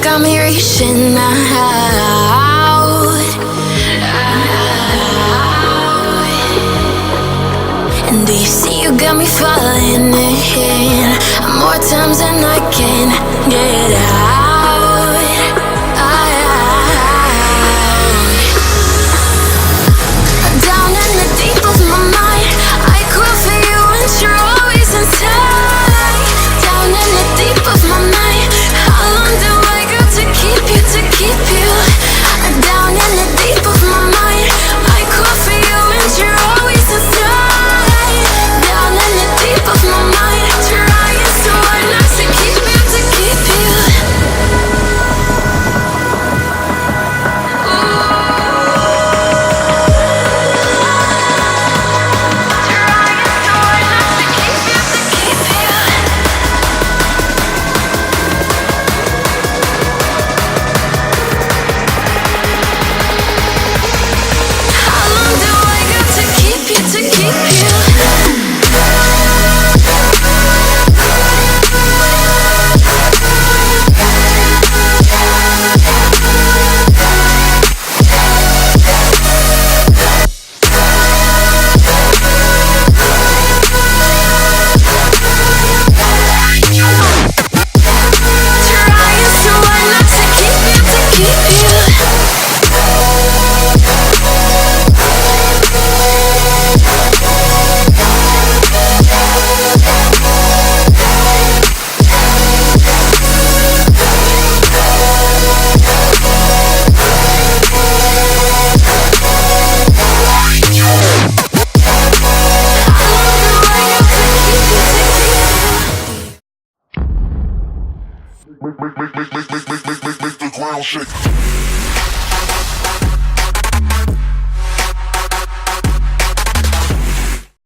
got me reaching out, and do you see you got me falling in more times than I can get out. Down in the deep of my mind, I crawl for you and you're always inside. Down in the deep of my mind, how long do I got to keep you, to keep you? Down in the deep of my mind, I crawl for you and you're always inside. Down in the deep of my mind, trying so hard not to keep you, to keep you. Make the ground shake.